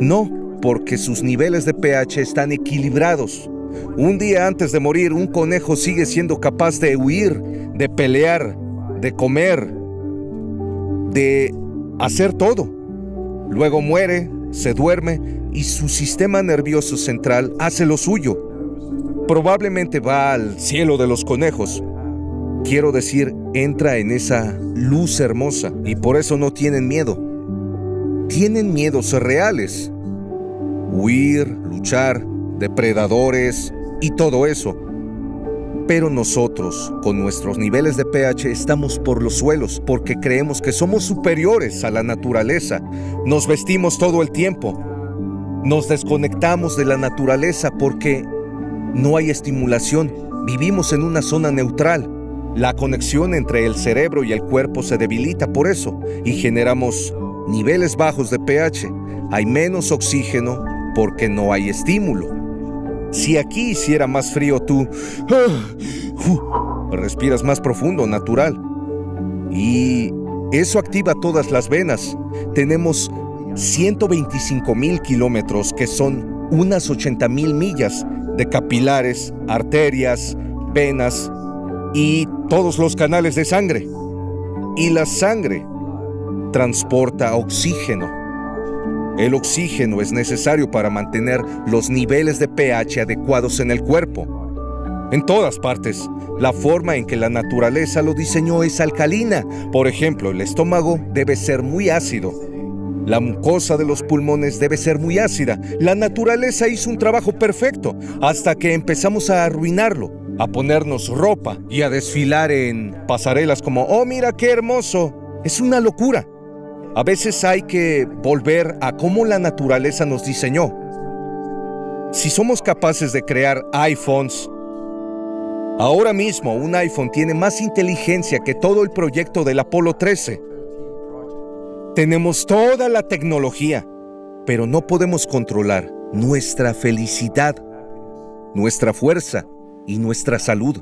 C: No, porque sus niveles de pH están equilibrados. Un día antes de morir, un conejo sigue siendo capaz de huir, de pelear, de comer, de hacer todo. Luego muere, se duerme y su sistema nervioso central hace lo suyo. Probablemente va al cielo de los conejos. Quiero decir, entra en esa luz hermosa y por eso no tienen miedo. Tienen miedos reales. Huir, luchar, depredadores y todo eso. Pero nosotros, con nuestros niveles de pH, estamos por los suelos porque creemos que somos superiores a la naturaleza. Nos vestimos todo el tiempo. Nos desconectamos de la naturaleza porque no hay estimulación. Vivimos en una zona neutral. La conexión entre el cerebro y el cuerpo se debilita por eso y generamos niveles bajos de pH. Hay menos oxígeno porque no hay estímulo. Si aquí hiciera más frío, tú respiras más profundo, natural. Y eso activa todas las venas. Tenemos 125,000 kilómetros, que son unas 80,000 millas de capilares, arterias, venas y todos los canales de sangre. Y la sangre transporta oxígeno. El oxígeno es necesario para mantener los niveles de pH adecuados en el cuerpo. En todas partes, la forma en que la naturaleza lo diseñó es alcalina. Por ejemplo, el estómago debe ser muy ácido. La mucosa de los pulmones debe ser muy ácida. La naturaleza hizo un trabajo perfecto hasta que empezamos a arruinarlo, a ponernos ropa y a desfilar en pasarelas como «Oh, mira qué hermoso». Es una locura. A veces hay que volver a cómo la naturaleza nos diseñó. Si somos capaces de crear iPhones, ahora mismo un iPhone tiene más inteligencia que todo el proyecto del Apolo 13. Tenemos toda la tecnología, pero no podemos controlar nuestra felicidad, nuestra fuerza y nuestra salud.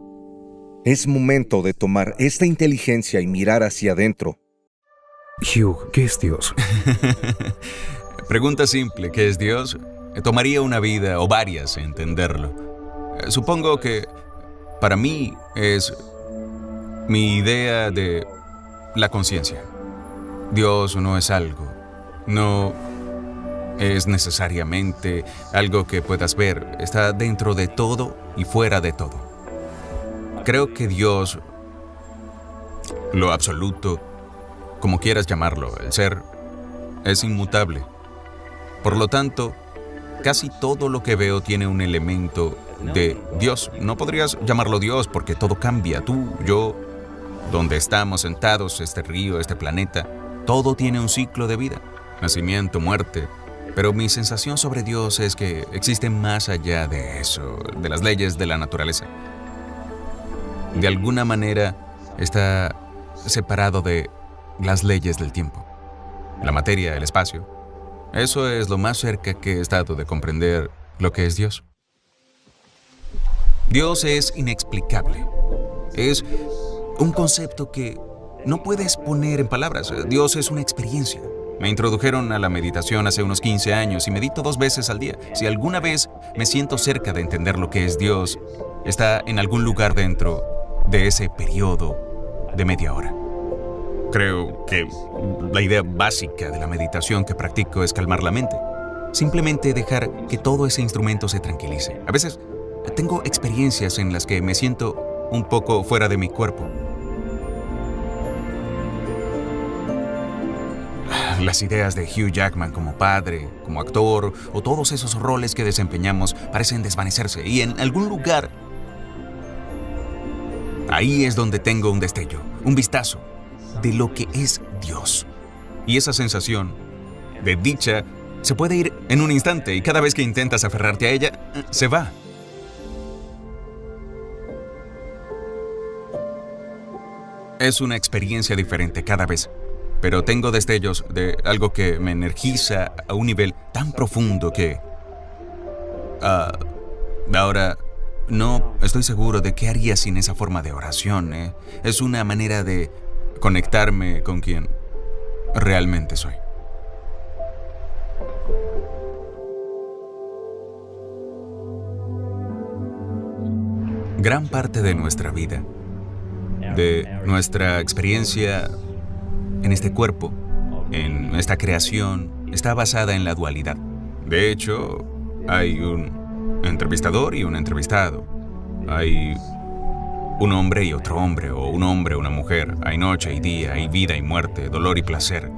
C: Es momento de tomar esta inteligencia y mirar hacia adentro.
B: Hugh, ¿qué es Dios?
A: Pregunta simple, ¿qué es Dios? Tomaría una vida o varias entenderlo. Supongo que para mí es mi idea de la conciencia. Dios no es algo, no es necesariamente algo que puedas ver. Está dentro de todo y fuera de todo. Creo que Dios, lo absoluto, como quieras llamarlo, el ser, es inmutable. Por lo tanto, casi todo lo que veo tiene un elemento de Dios. No podrías llamarlo Dios porque todo cambia. Tú, yo, donde estamos sentados, este río, este planeta, todo tiene un ciclo de vida. Nacimiento, muerte. Pero mi sensación sobre Dios es que existe más allá de eso, de las leyes de la naturaleza. De alguna manera está separado de las leyes del tiempo, la materia, el espacio. Eso es lo más cerca que he estado de comprender lo que es Dios. Dios es inexplicable. Es un concepto que no puedes poner en palabras. Dios es una experiencia. Me introdujeron a la meditación hace unos 15 años y medito 2 veces al día. Si alguna vez me siento cerca de entender lo que es Dios, está en algún lugar dentro de ese periodo de media hora. Creo que la idea básica de la meditación que practico es calmar la mente. Simplemente dejar que todo ese instrumento se tranquilice. A veces tengo experiencias en las que me siento un poco fuera de mi cuerpo. Las ideas de Hugh Jackman como padre, como actor, o todos esos roles que desempeñamos parecen desvanecerse. Y en algún lugar, ahí es donde tengo un destello, un vistazo de lo que es Dios. Y esa sensación de dicha se puede ir en un instante y cada vez que intentas aferrarte a ella, se va. Es una experiencia diferente cada vez, pero tengo destellos de algo que me energiza a un nivel tan profundo que... ahora, no estoy seguro de qué haría sin esa forma de oración, ¿eh? Es una manera de conectarme con quien realmente soy. Gran parte de nuestra vida, de nuestra experiencia en este cuerpo, en esta creación, está basada en la dualidad. De hecho, hay un entrevistador y un entrevistado. Hay un hombre y otro hombre, o un hombre y una mujer. Hay noche y día, hay vida y muerte, dolor y placer.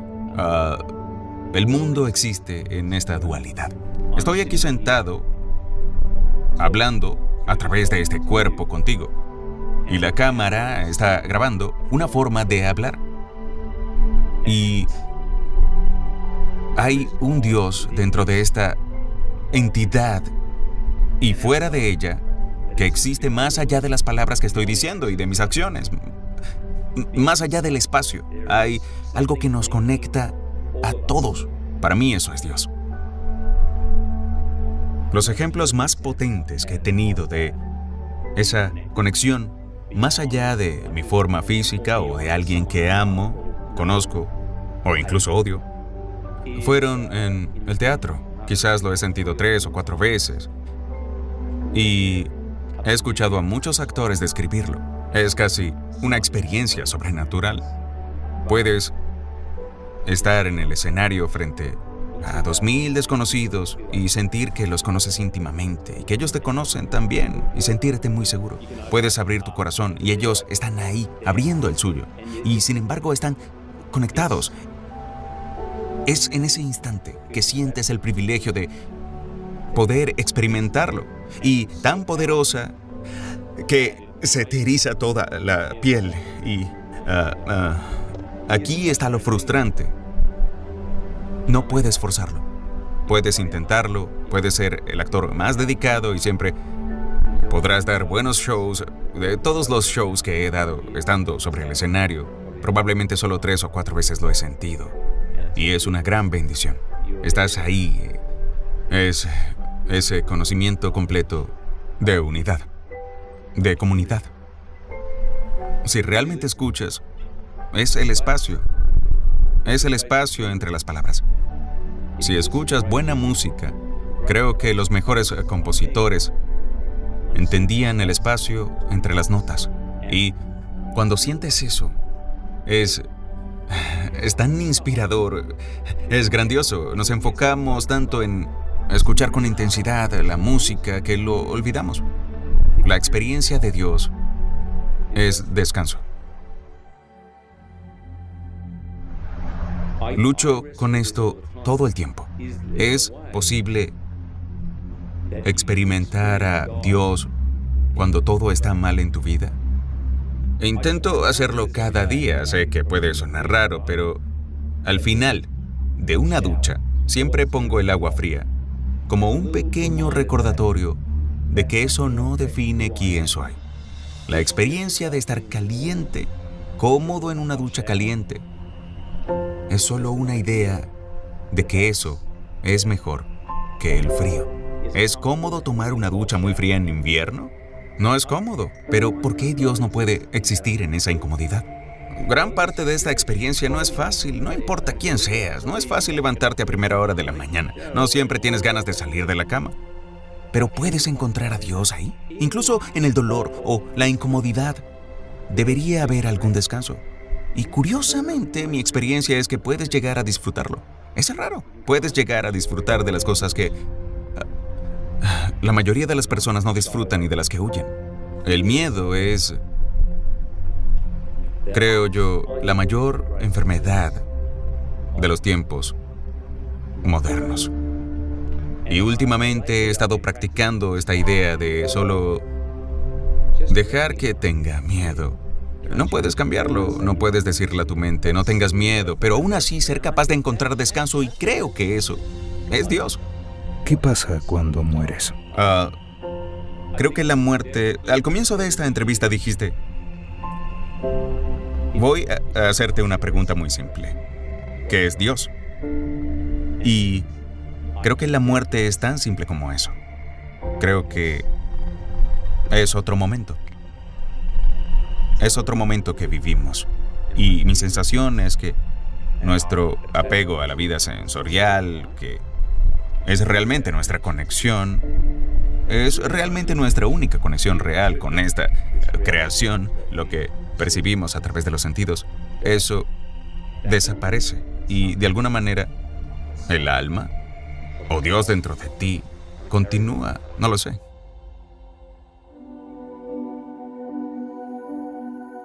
A: El mundo existe en esta dualidad. Estoy aquí sentado, hablando a través de este cuerpo contigo. Y la cámara está grabando una forma de hablar. Y hay un Dios dentro de esta entidad y fuera de ella que existe más allá de las palabras que estoy diciendo y de mis acciones. Más allá del espacio. Hay algo que nos conecta a todos. Para mí eso es Dios. Los ejemplos más potentes que he tenido de esa conexión, más allá de mi forma física o de alguien que amo, conozco o incluso odio, fueron en el teatro. Quizás lo he sentido 3 o 4 veces. Y he escuchado a muchos actores describirlo. Es casi una experiencia sobrenatural. Puedes estar en el escenario frente a 2000 desconocidos y sentir que los conoces íntimamente y que ellos te conocen también y sentirte muy seguro. Puedes abrir tu corazón y ellos están ahí, abriendo el suyo. Y sin embargo están conectados. Es en ese instante que sientes el privilegio de poder experimentarlo. Y tan poderosa que se te eriza toda la piel. Y aquí está lo frustrante. No puedes forzarlo. Puedes intentarlo, puedes ser el actor más dedicado y siempre podrás dar buenos shows. De todos los shows que he dado estando sobre el escenario, probablemente solo 3 o 4 veces lo he sentido. Y es una gran bendición. Estás ahí. Es ese conocimiento completo de unidad, de comunidad. Si realmente escuchas, es el espacio entre las palabras. Si escuchas buena música, creo que los mejores compositores entendían el espacio entre las notas. Y cuando sientes eso, es tan inspirador, es grandioso. Nos enfocamos tanto en escuchar con intensidad la música que lo olvidamos. La experiencia de Dios es descanso. Lucho con esto todo el tiempo. ¿Es posible experimentar a Dios cuando todo está mal en tu vida? Intento hacerlo cada día. Sé que puede sonar raro, pero al final de una ducha siempre pongo el agua fría como un pequeño recordatorio de que eso no define quién soy. La experiencia de estar caliente, cómodo en una ducha caliente, es solo una idea de que eso es mejor que el frío. ¿Es cómodo tomar una ducha muy fría en invierno? No es cómodo, pero ¿por qué Dios no puede existir en esa incomodidad? Gran parte de esta experiencia no es fácil, no importa quién seas, no es fácil levantarte a primera hora de la mañana, no siempre tienes ganas de salir de la cama. Pero puedes encontrar a Dios ahí, incluso en el dolor o la incomodidad. Debería haber algún descanso. Y curiosamente, mi experiencia es que puedes llegar a disfrutarlo. Es raro, puedes llegar a disfrutar de las cosas que la mayoría de las personas no disfrutan y de las que huyen. El miedo es, creo yo, la mayor enfermedad de los tiempos modernos. Y últimamente he estado practicando esta idea de solo dejar que tenga miedo. No puedes cambiarlo, no puedes decirle a tu mente, no tengas miedo, pero aún así ser capaz de encontrar descanso, y creo que eso es Dios.
B: ¿Qué pasa cuando mueres?
A: Creo que la muerte... Al comienzo de esta entrevista dijiste, voy a hacerte una pregunta muy simple. ¿Qué es Dios? Y creo que la muerte es tan simple como eso. Creo que es otro momento. Es otro momento que vivimos. Y mi sensación es que nuestro apego a la vida sensorial, que es realmente nuestra conexión, es realmente nuestra única conexión real con esta creación, lo que percibimos a través de los sentidos, eso desaparece. Y de alguna manera, el alma, o Dios dentro de ti, continúa, no lo sé.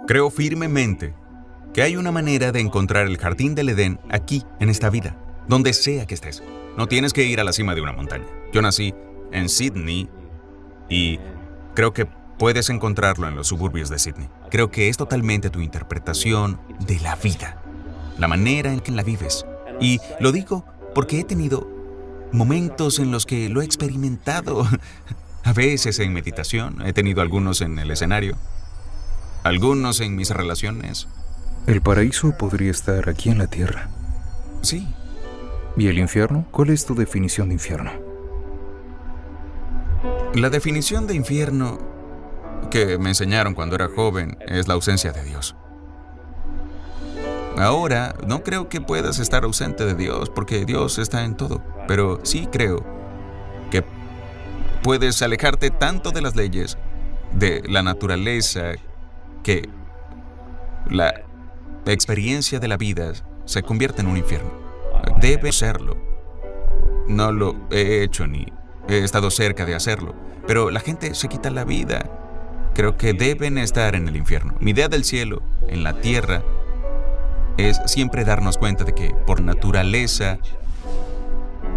A: Creo firmemente que hay una manera de encontrar el jardín del Edén aquí, en esta vida, donde sea que estés. No tienes que ir a la cima de una montaña. Yo nací en Sydney y creo que puedes encontrarlo en los suburbios de Sydney. Creo que es totalmente tu interpretación de la vida, la manera en que la vives. Y lo digo porque he tenido momentos en los que lo he experimentado. A veces en meditación, he tenido algunos en el escenario, algunos en mis relaciones.
B: El paraíso podría estar aquí en la tierra.
A: Sí.
B: ¿Y el infierno? ¿Cuál es tu definición de infierno?
A: La definición de infierno que me enseñaron cuando era joven es la ausencia de Dios. Ahora, no creo que puedas estar ausente de Dios, porque Dios está en todo. Pero sí creo que puedes alejarte tanto de las leyes, de la naturaleza, que la experiencia de la vida se convierte en un infierno. Debe serlo. No lo he hecho ni he estado cerca de hacerlo, pero la gente se quita la vida. Creo que deben estar en el infierno. Mi idea del cielo en la tierra es siempre darnos cuenta de que por naturaleza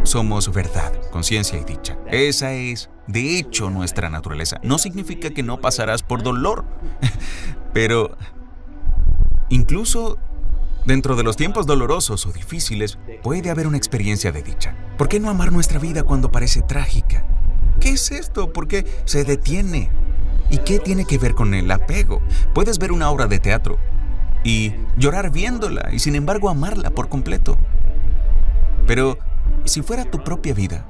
A: somos verdad, conciencia y dicha. Esa es, de hecho, nuestra naturaleza. No significa que no pasarás por dolor, pero incluso dentro de los tiempos dolorosos o difíciles puede haber una experiencia de dicha. ¿Por qué no amar nuestra vida cuando parece trágica? ¿Qué es esto? ¿Por qué se detiene? ¿Y qué tiene que ver con el apego? Puedes ver una obra de teatro y llorar viéndola y sin embargo amarla por completo. Pero si fuera tu propia vida,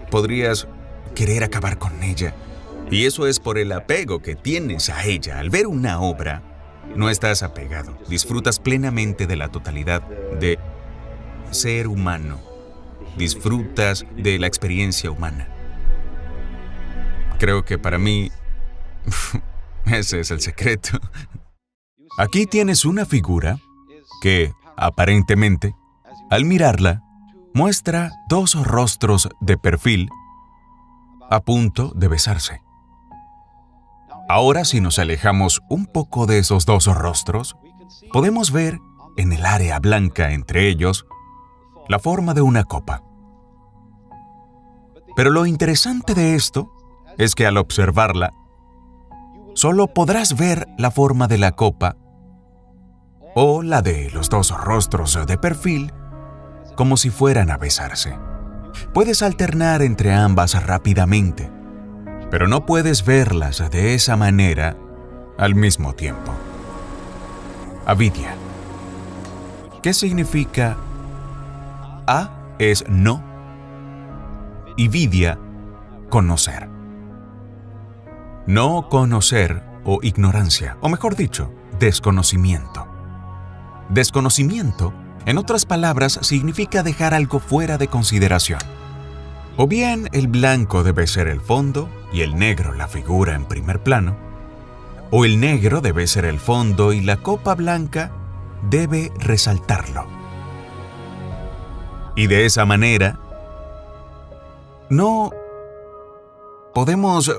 A: podrías querer acabar con ella. Y eso es por el apego que tienes a ella. Al ver una obra, no estás apegado. Disfrutas plenamente de la totalidad de ser humano. Disfrutas de la experiencia humana. Creo que para mí, ese es el secreto. Aquí tienes una figura que, aparentemente, al mirarla, muestra dos rostros de perfil a punto de besarse. Ahora, si nos alejamos un poco de esos dos rostros, podemos ver en el área blanca entre ellos la forma de una copa. Pero lo interesante de esto es que al observarla, solo podrás ver la forma de la copa o la de los dos rostros de perfil como si fueran a besarse. Puedes alternar entre ambas rápidamente, pero no puedes verlas de esa manera al mismo tiempo. Avidya. ¿Qué significa? A es no y vidya, conocer. No conocer o ignorancia, o mejor dicho, desconocimiento. Desconocimiento, en otras palabras, significa dejar algo fuera de consideración. O bien el blanco debe ser el fondo y el negro la figura en primer plano, o el negro debe ser el fondo y la copa blanca debe resaltarlo. Y de esa manera, no podemos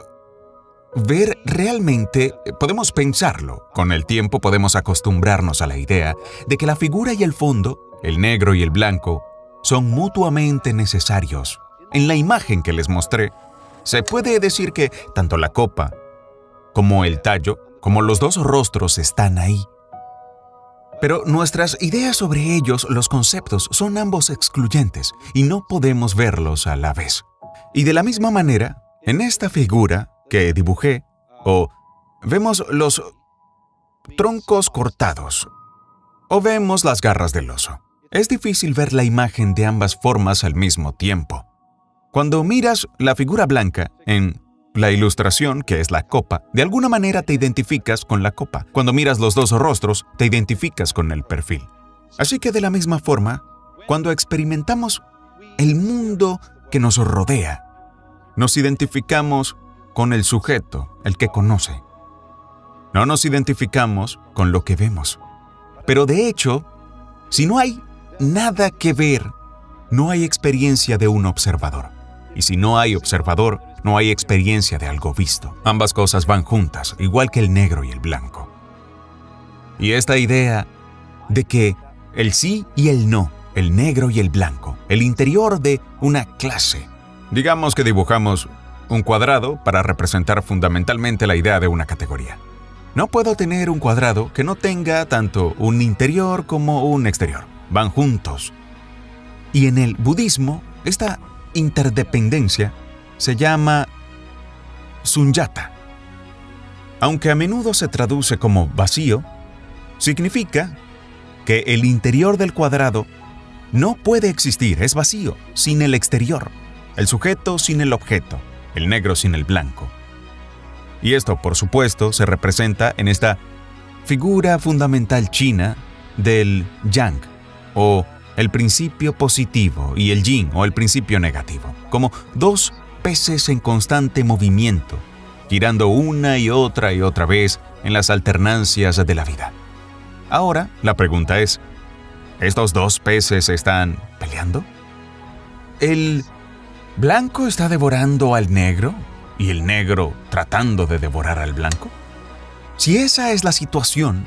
A: ver realmente, podemos pensarlo. Con el tiempo podemos acostumbrarnos a la idea de que la figura y el fondo, el negro y el blanco, son mutuamente necesarios. En la imagen que les mostré, se puede decir que tanto la copa como el tallo, como los dos rostros están ahí. Pero nuestras ideas sobre ellos, los conceptos, son ambos excluyentes y no podemos verlos a la vez. Y de la misma manera, en esta figura que dibujé, vemos los troncos cortados, o vemos las garras del oso. Es difícil ver la imagen de ambas formas al mismo tiempo. Cuando miras la figura blanca en la ilustración, que es la copa, de alguna manera te identificas con la copa. Cuando miras los dos rostros, te identificas con el perfil. Así que de la misma forma, cuando experimentamos el mundo que nos rodea, nos identificamos con el sujeto, el que conoce. No nos identificamos con lo que vemos. Pero de hecho, si no hay nada que ver, no hay experiencia de un observador. Y si no hay observador, no hay experiencia de algo visto. Ambas cosas van juntas, igual que el negro y el blanco. Y esta idea de que el sí y el no, el negro y el blanco, el interior de una clase. Digamos que dibujamos un cuadrado para representar fundamentalmente la idea de una categoría. No puedo tener un cuadrado que no tenga tanto un interior como un exterior. Van juntos. Y en el budismo, esta interdependencia se llama sunyata. Aunque a menudo se traduce como vacío, significa que el interior del cuadrado no puede existir, es vacío, sin el exterior, el sujeto sin el objeto, el negro sin el blanco. Y esto, por supuesto, se representa en esta figura fundamental china del yang, o el principio positivo, y el yin, o el principio negativo, como dos peces en constante movimiento, girando una y otra vez en las alternancias de la vida. Ahora, la pregunta es, ¿estos dos peces están peleando? ¿El blanco está devorando al negro y el negro tratando de devorar al blanco? Si esa es la situación,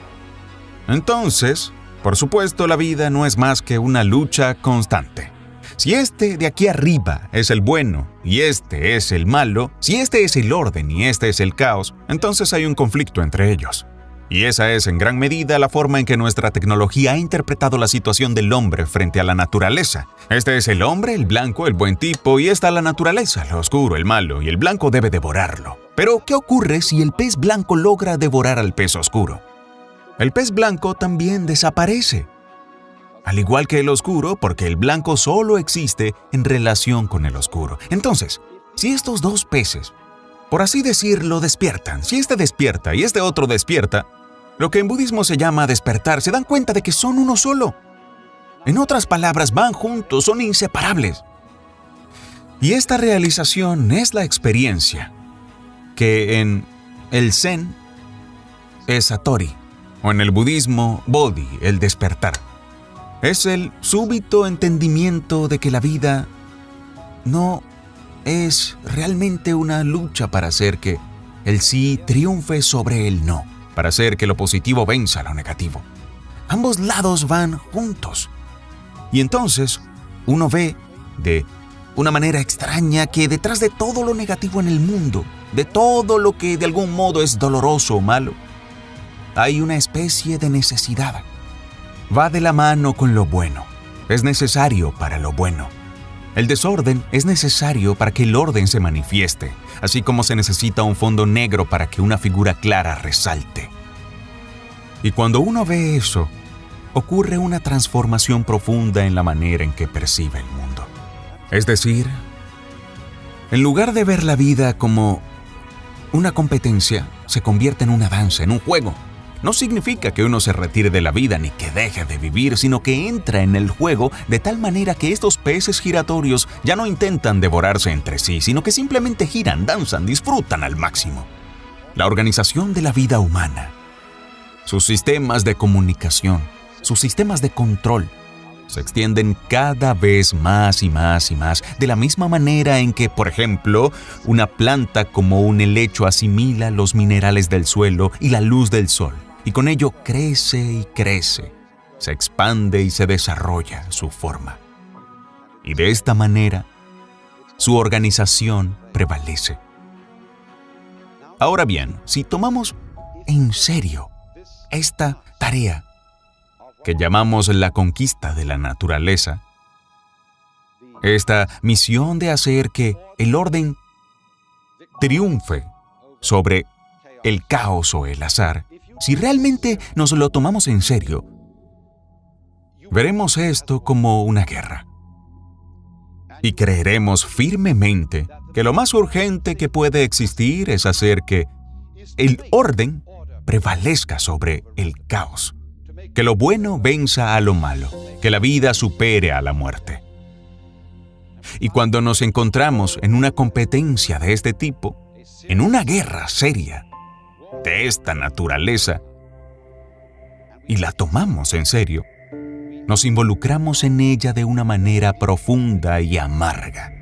A: entonces, por supuesto, la vida no es más que una lucha constante. Si este de aquí arriba es el bueno y este es el malo, si este es el orden y este es el caos, entonces hay un conflicto entre ellos. Y esa es en gran medida la forma en que nuestra tecnología ha interpretado la situación del hombre frente a la naturaleza. Este es el hombre, el blanco, el buen tipo, y esta la naturaleza, lo oscuro, el malo, y el blanco debe devorarlo. Pero, ¿qué ocurre si el pez blanco logra devorar al pez oscuro? El pez blanco también desaparece. al igual que el oscuro, porque el blanco solo existe en relación con el oscuro. Entonces, si estos dos peces, por así decirlo, despiertan, si este despierta y este otro despierta, lo que en budismo se llama despertar, se dan cuenta de que son uno solo. En otras palabras, van juntos, son inseparables. Y esta realización es la experiencia que en el Zen es Satori, o en el budismo Bodhi, el despertar. Es el súbito entendimiento de que la vida no es realmente una lucha para hacer que el sí triunfe sobre el no, para hacer que lo positivo venza lo negativo. Ambos lados van juntos. Y entonces uno ve de una manera extraña que detrás de todo lo negativo en el mundo, de todo lo que de algún modo es doloroso o malo, hay una especie de necesidad. Va de la mano con lo bueno. Es necesario para lo bueno. El desorden es necesario para que el orden se manifieste, así como se necesita un fondo negro para que una figura clara resalte. Y cuando uno ve eso, ocurre una transformación profunda en la manera en que percibe el mundo. Es decir, en lugar de ver la vida como una competencia, se convierte en una danza, en un juego. No significa que uno se retire de la vida ni que deje de vivir, sino que entra en el juego de tal manera que estos peces giratorios ya no intentan devorarse entre sí, sino que simplemente giran, danzan, disfrutan al máximo. La organización de la vida humana, sus sistemas de comunicación, sus sistemas de control, se extienden cada vez más y más y más, de la misma manera en que, por ejemplo, una planta como un helecho asimila los minerales del suelo y la luz del sol, y con ello crece y crece, se expande y se desarrolla su forma. Y de esta manera, su organización prevalece. Ahora bien, si tomamos en serio esta tarea que llamamos la conquista de la naturaleza, esta misión de hacer que el orden triunfe sobre el caos o el azar, si realmente nos lo tomamos en serio, veremos esto como una guerra. Y creeremos firmemente que lo más urgente que puede existir es hacer que el orden prevalezca sobre el caos, que lo bueno venza a lo malo, que la vida supere a la muerte. Y cuando nos encontramos en una competencia de este tipo, en una guerra seria de esta naturaleza, y la tomamos en serio, nos involucramos en ella de una manera profunda y amarga.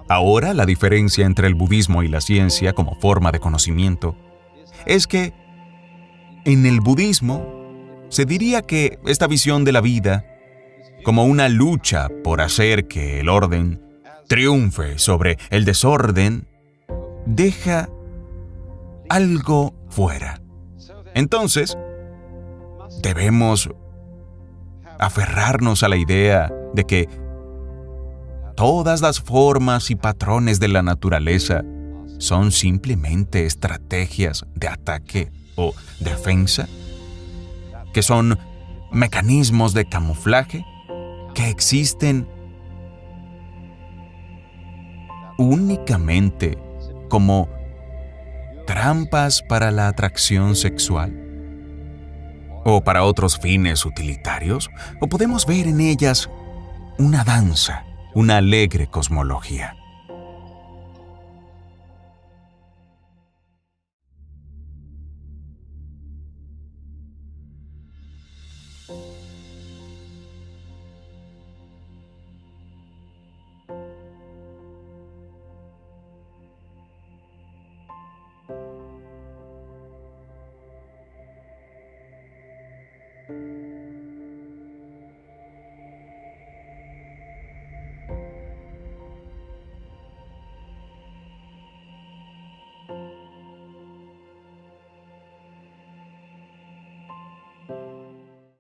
A: Ahora, la diferencia entre el budismo y la ciencia como forma de conocimiento es que en el budismo se diría que esta visión de la vida, como una lucha por hacer que el orden triunfe sobre el desorden, deja algo fuera. Entonces, debemos aferrarnos a la idea de que todas las formas y patrones de la naturaleza son simplemente estrategias de ataque o defensa, que son mecanismos de camuflaje que existen únicamente como trampas para la atracción sexual o para otros fines utilitarios, o podemos ver en ellas una danza, una alegre cosmología.